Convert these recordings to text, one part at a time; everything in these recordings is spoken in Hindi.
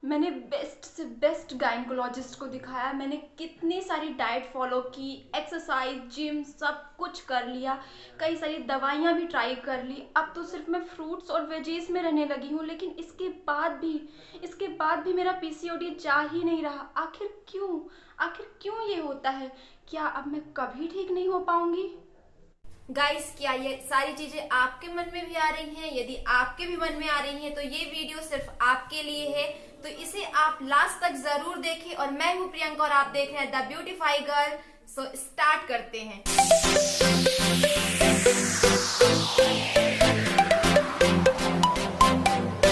मैंने बेस्ट से बेस्ट गायनकोलॉजिस्ट को दिखाया। मैंने कितनी सारी डाइट फॉलो की, एक्सरसाइज, जिम, सब कुछ कर लिया। कई सारी दवाइयाँ भी ट्राई कर ली। अब तो सिर्फ मैं फ्रूट्स और वेजीज में रहने लगी हूँ, लेकिन इसके बाद भी मेरा पीसीओडी जा ही नहीं रहा। आखिर क्यों ये होता है? क्या अब मैं कभी ठीक नहीं हो पाऊंगी? गाइस, क्या ये सारी चीजें आपके मन में भी आ रही हैं? यदि आपके भी मन में आ रही हैं तो ये वीडियो सिर्फ आपके लिए है, तो इसे आप लास्ट तक जरूर देखें। और मैं हूँ प्रियंका और आप देख रहे हैं the beautify girl. So start करते हैं।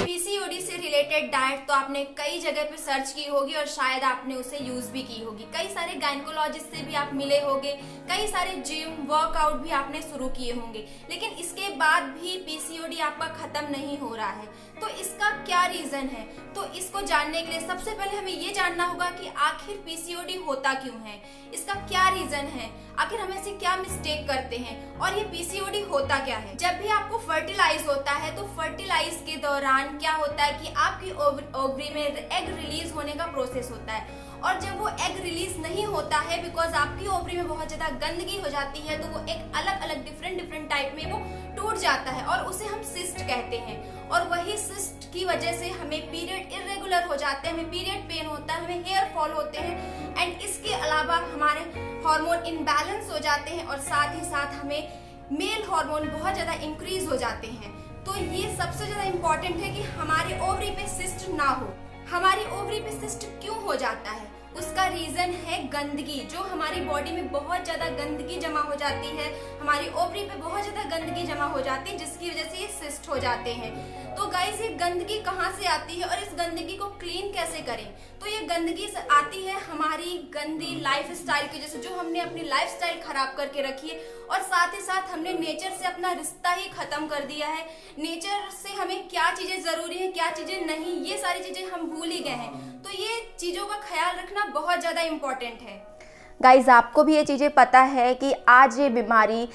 पीसीओडी से रिलेटेड डाइट तो आपने कई जगह पे सर्च की होगी और शायद आपने उसे यूज भी की होगी। कई सारे गायनकोलॉजिस्ट से भी आप मिले होंगे, कई सारे जिम वर्कआउट भी आपने शुरू किए होंगे, लेकिन इसके बाद भी पीसीओडी आपका खत्म नहीं हो रहा है। तो इसका क्या रीजन है? तो इसको जानने के लिए सबसे पहले हमें ये जानना होगा कि आखिर पीसीओडी होता क्यों है, इसका क्या रीजन है, आखिर हम ऐसे क्या मिस्टेक करते हैं और ये पीसीओडी होता क्या है। जब भी आपको फर्टिलाइज होता है तो फर्टिलाइज के दौरान क्या होता है कि आपकी ओवरी में एग रिलीज होने का प्रोसेस होता है, और जब वो एग रिलीज नहीं होता है बिकॉज आपकी ओवरी में बहुत ज्यादा गंदगी हो जाती है, तो वो एक अलग अलग डिफरेंट टाइप में वो टूट जाता है और उसे हम सिस्ट कहते हैं। और वही सिस्ट की वजह से हमें पीरियड इरेगुलर हो जाते हैं, हमें पीरियड पेन होता है, हमें हेयर फॉल होते हैं, एंड इसके अलावा हमारे हार्मोन इनबैलेंस हो जाते हैं और साथ ही साथ हमें मेल हार्मोन बहुत ज्यादा इंक्रीज हो जाते हैं। तो ये सबसे ज्यादा इम्पोर्टेंट है कि हमारे ओवरी पे सिस्ट ना हो। हमारी ओवरी पे सिस्ट क्यों हो जाता है? उसका रीजन है गंदगी। जो हमारी बॉडी में बहुत ज्यादा गंदगी जमा हो जाती है, हमारी ओवरी पे बहुत ज्यादा गंदगी जमा हो जाती है, जिसकी वजह से ये सिस्ट हो जाते हैं। तो गाइस, ये गंदगी कहाँ से आती है और इस गंदगी को क्लीन कैसे करें? तो ये गंदगी आती है हमारी गंदी लाइफस्टाइल की वजह से, जो हमने अपनी लाइफस्टाइल खराब करके रखी है, और साथ ही साथ हमने नेचर से अपना रिश्ता ही खत्म कर दिया है। नेचर से हमें क्या चीजें जरूरी है, क्या चीजें नहीं, ये सारी चीजें हम भूल ही गए हैं। तो ये चीजों का ख्याल रखना बहुत ज्यादा इम्पोर्टेंट है। गाइज, आपको भी ये चीज़ें पता है कि आज ये बीमारी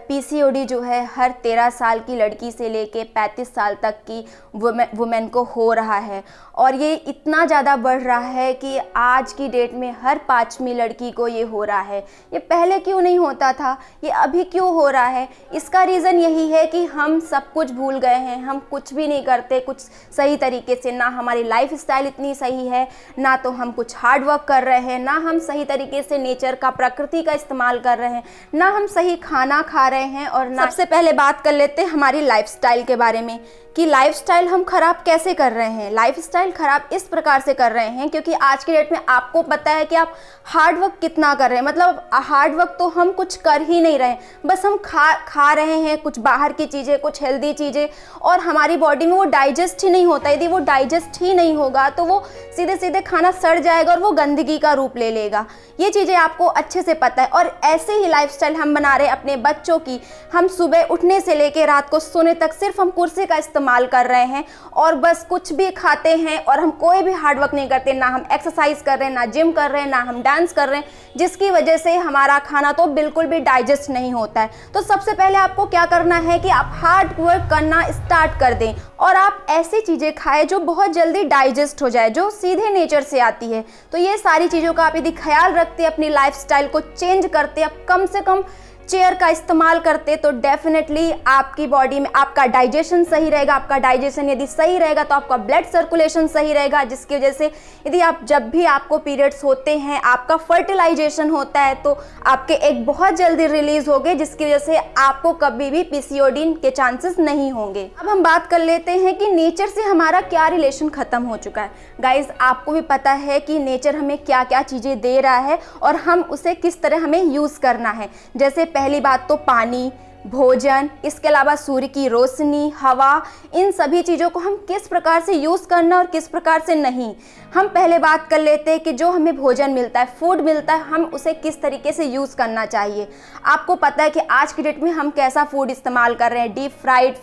पीसीओडी जो है हर 13 साल की लड़की से लेके 35 साल तक की वुमेन को हो रहा है, और ये इतना ज़्यादा बढ़ रहा है कि आज की डेट में हर 5वीं लड़की को ये हो रहा है। ये पहले क्यों नहीं होता था, ये अभी क्यों हो रहा है? इसका रीज़न यही है कि हम सब कुछ भूल गए हैं, हम कुछ भी नहीं करते कुछ सही तरीके से। ना हमारी लाइफ स्टाइल इतनी सही है, ना तो हम कुछ हार्ड वर्क कर रहे हैं, ना हम सही तरीके से नेचर का, प्रकृति का इस्तेमाल कर रहे हैं, ना हम सही खाना खा रहे हैं। और सबसे पहले बात कर लेते हैं हमारी लाइफस्टाइल के बारे में कि लाइफस्टाइल हम खराब कैसे कर रहे हैं। लाइफस्टाइल खराब इस प्रकार से कर रहे हैं क्योंकि आज की डेट में आपको पता है कि आप हार्ड वर्क कितना कर रहे हैं। मतलब हार्ड वर्क तो हम कुछ कर ही नहीं रहे हैं, बस हम खा रहे हैं कुछ बाहर की चीज़ें, कुछ हेल्दी चीज़ें, और हमारी बॉडी में वो डाइजेस्ट ही नहीं होता। यदि वो डाइजेस्ट ही नहीं होगा तो वो सीधे सीधे खाना सड़ जाएगा और वो गंदगी का रूप ले लेगा। ये चीज़ें आपको अच्छे से पता है। और ऐसे ही लाइफस्टाइल हम बना रहे हैं अपने बच्चों की। हम सुबह उठने से लेकर रात को सोने तक सिर्फ हम कुर्सी का इस्तेमाल कर रहे हैं और बस कुछ भी खाते हैं, और हम कोई भी हार्ड वर्क नहीं करते। ना हम एक्सरसाइज कर रहे हैं, ना जिम कर रहे हैं, ना हम डांस कर रहे हैं, जिसकी वजह से हमारा खाना तो बिल्कुल भी डाइजेस्ट नहीं होता है। तो सबसे पहले आपको क्या करना है कि आप हार्ड वर्क करना स्टार्ट कर दें और आप ऐसी चीज़ें खाएं जो बहुत जल्दी डाइजेस्ट हो जाए, जो सीधे नेचर से आती है। तो ये सारी चीज़ों का आप यदि ख्याल रखते, अपनी लाइफस्टाइल को चेंज करते, आप कम से कम चेयर का इस्तेमाल करते, तो डेफिनेटली आपकी बॉडी में आपका डाइजेशन सही रहेगा। आपका डाइजेशन यदि सही रहेगा तो आपका ब्लड सर्कुलेशन सही रहेगा, जिसकी वजह से यदि आप जब भी आपको पीरियड्स होते हैं, आपका फर्टिलाइजेशन होता है, तो आपके एग बहुत जल्दी रिलीज होंगे, जिसकी वजह से आपको कभी भी पीसीओडी के चांसेस नहीं होंगे। अब हम बात कर लेते हैं कि नेचर से हमारा क्या रिलेशन खत्म हो चुका है। गाइज, आपको भी पता है कि नेचर हमें क्या क्या चीज़ें दे रहा है और हम उसे किस तरह हमें यूज़ करना है। जैसे पहली बात तो पानी, भोजन, इसके अलावा सूर्य की रोशनी, हवा, इन सभी चीज़ों को हम किस प्रकार से यूज़ करना और किस प्रकार से नहीं। हम पहले बात कर लेते हैं कि जो हमें भोजन मिलता है, फूड मिलता है, हम उसे किस तरीके से यूज़ करना चाहिए। आपको पता है कि आज की डेट में हम कैसा फूड इस्तेमाल कर रहे हैं। डीप फ्राइड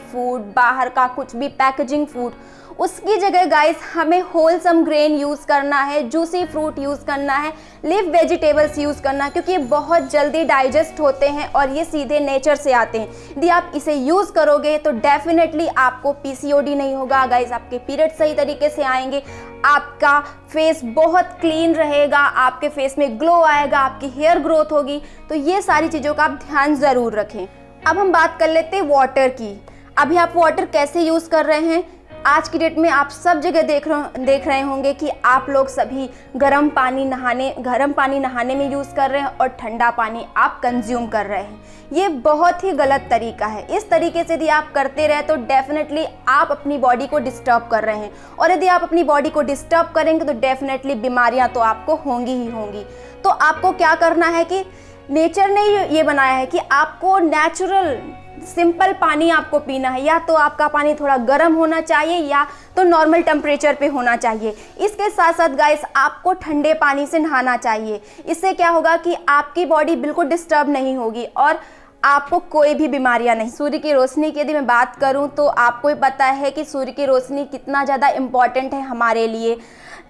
फूड, बाहर का कुछ भी पैकेजिंग फूड, उसकी जगह गाइस हमें होलसम ग्रेन यूज़ करना है, जूसी फ्रूट यूज़ करना है, लिव वेजिटेबल्स यूज़ करना है, क्योंकि ये बहुत जल्दी डाइजेस्ट होते हैं और ये सीधे नेचर से आते हैं। यदि आप इसे यूज़ करोगे तो डेफिनेटली आपको पीसीओडी नहीं होगा गाइस, आपके पीरियड सही तरीके से आएंगे, आपका फेस बहुत क्लीन रहेगा, आपके फेस में ग्लो आएगा, आपकी हेयर ग्रोथ होगी। तो ये सारी चीज़ों का आप ध्यान ज़रूर रखें। अब हम बात कर लेते हैं वाटर की। अभी आप वाटर कैसे यूज़ कर रहे हैं? आज की डेट में आप सब जगह देख रहे होंगे कि आप लोग सभी गर्म पानी नहाने में यूज़ कर रहे हैं और ठंडा पानी आप कंज्यूम कर रहे हैं। ये बहुत ही गलत तरीका है। इस तरीके से यदि आप करते रहे तो डेफिनेटली आप अपनी बॉडी को डिस्टर्ब कर रहे हैं, और यदि आप अपनी बॉडी को डिस्टर्ब करेंगे तो डेफिनेटली बीमारियां तो आपको होंगी ही होंगी। तो आपको क्या करना है कि नेचर ने ये बनाया है कि आपको नेचुरल सिंपल पानी आपको पीना है। या तो आपका पानी थोड़ा गर्म होना चाहिए या तो नॉर्मल टेम्परेचर पे होना चाहिए। इसके साथ साथ गाइस आपको ठंडे पानी से नहाना चाहिए। इससे क्या होगा कि आपकी बॉडी बिल्कुल डिस्टर्ब नहीं होगी और आपको कोई भी बीमारियां नहीं। सूर्य की रोशनी की यदि मैं बात करूं तो आपको ही पता है कि सूर्य की रोशनी कितना ज़्यादा इम्पॉर्टेंट है हमारे लिए,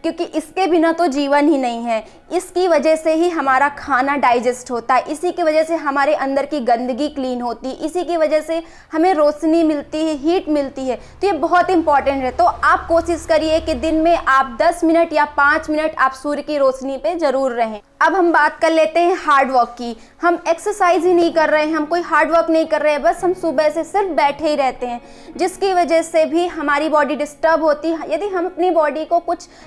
क्योंकि इसके बिना तो जीवन ही नहीं है। इसकी वजह से ही हमारा खाना डाइजेस्ट होता है, इसी की वजह से हमारे अंदर की गंदगी क्लीन होती है, इसी की वजह से हमें रोशनी मिलती है, हीट मिलती है। तो ये बहुत इंपॉर्टेंट है। तो आप कोशिश करिए कि दिन में आप 10 मिनट या 5 मिनट आप सूर्य की रोशनी पे ज़रूर रहें। अब हम बात कर लेते हैं हार्ड वर्क की। हम एक्सरसाइज ही नहीं कर रहे हैं, हम कोई हार्ड वर्क नहीं कर रहे हैं, बस हम सुबह से सिर्फ बैठे ही रहते हैं, जिसकी वजह से भी हमारी बॉडी डिस्टर्ब होती है। यदि हम अपनी बॉडी को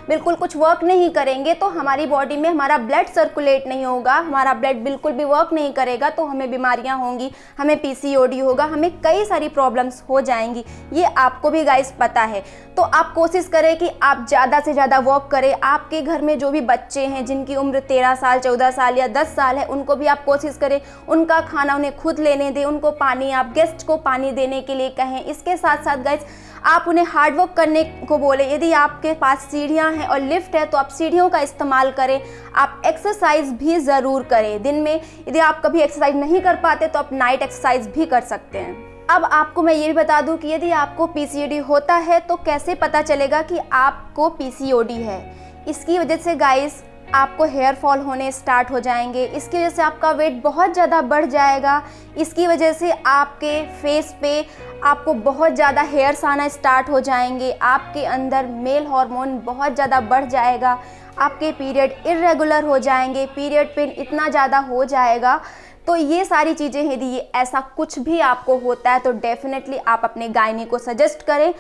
बिल्कुल कुछ वर्क नहीं करेंगे तो हमारी बॉडी में हमारा ब्लड सर्कुलेट नहीं होगा, हमारा ब्लड बिल्कुल भी वर्क नहीं करेगा तो हमें बीमारियां होंगी, हमें पीसीओडी होगा, हमें कई सारी प्रॉब्लम्स हो जाएंगी। ये आपको भी गाइस पता है। तो आप कोशिश करें कि आप ज़्यादा से ज़्यादा वर्क करें। आपके घर में जो भी बच्चे हैं जिनकी उम्र 13 साल 14 साल या 10 साल है, उनको भी आप कोशिश करें उनका खाना उन्हें खुद लेने दें, उनको पानी, आप गेस्ट को पानी देने के लिए कहें। इसके साथ साथ गाइस आप उन्हें हार्ड वर्क करने को बोले। यदि आपके पास सीढ़ियां हैं और लिफ्ट है तो आप सीढ़ियों का इस्तेमाल करें। आप एक्सरसाइज भी ज़रूर करें दिन में। यदि आप कभी एक्सरसाइज नहीं कर पाते तो आप नाइट एक्सरसाइज भी कर सकते हैं। अब आपको मैं ये भी बता दूं कि यदि आपको पीसीओडी होता है तो कैसे पता चलेगा कि आपको पीसीओडी है। इसकी वजह से गाइस आपको हेयर फॉल होने स्टार्ट हो जाएंगे, इसकी वजह से आपका वेट बहुत ज़्यादा बढ़ जाएगा, इसकी वजह से आपके फेस पे आपको बहुत ज़्यादा हेयर्स आना स्टार्ट हो जाएंगे, आपके अंदर मेल हार्मोन बहुत ज़्यादा बढ़ जाएगा, आपके पीरियड इर्रेगुलर हो जाएंगे, पीरियड पेन इतना ज़्यादा हो जाएगा। तो ये सारी चीज़ें यदि ये ऐसा कुछ भी आपको होता है तो डेफिनेटली आप अपने गायनी को सजेस्ट करें।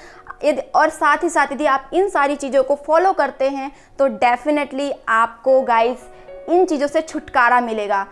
और साथ ही साथ यदि आप इन सारी चीज़ों को फॉलो करते हैं तो डेफिनेटली आपको गाइस इन चीज़ों से छुटकारा मिलेगा।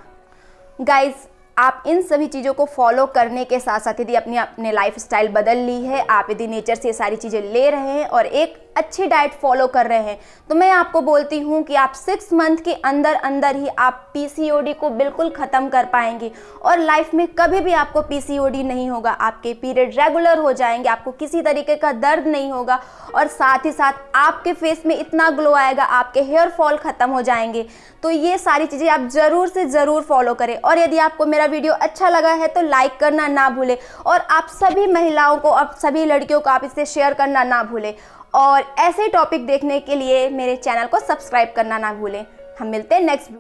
गाइस आप इन सभी चीज़ों को फॉलो करने के साथ साथ यदि अपने लाइफ स्टाइल बदल ली है, आप यदि नेचर से ये सारी चीज़ें ले रहे हैं और एक अच्छी डाइट फॉलो कर रहे हैं, तो मैं आपको बोलती हूँ कि आप 6 मंथ के अंदर अंदर ही आप पीसीओडी को बिल्कुल ख़त्म कर पाएंगे और लाइफ में कभी भी आपको पीसीओडी नहीं होगा। आपके पीरियड रेगुलर हो जाएंगे, आपको किसी तरीके का दर्द नहीं होगा और साथ ही साथ आपके फेस में इतना ग्लो आएगा, आपके हेयर फॉल ख़त्म हो जाएंगे। तो ये सारी चीज़ें आप ज़रूर से ज़रूर फॉलो करें। और यदि आपको मेरा वीडियो अच्छा लगा है तो लाइक करना ना भूलें और आप सभी महिलाओं को, आप सभी लड़कियों को आप इसे शेयर करना ना भूलें और ऐसे टॉपिक देखने के लिए मेरे चैनल को सब्सक्राइब करना ना भूलें। हम मिलते हैं नेक्स्ट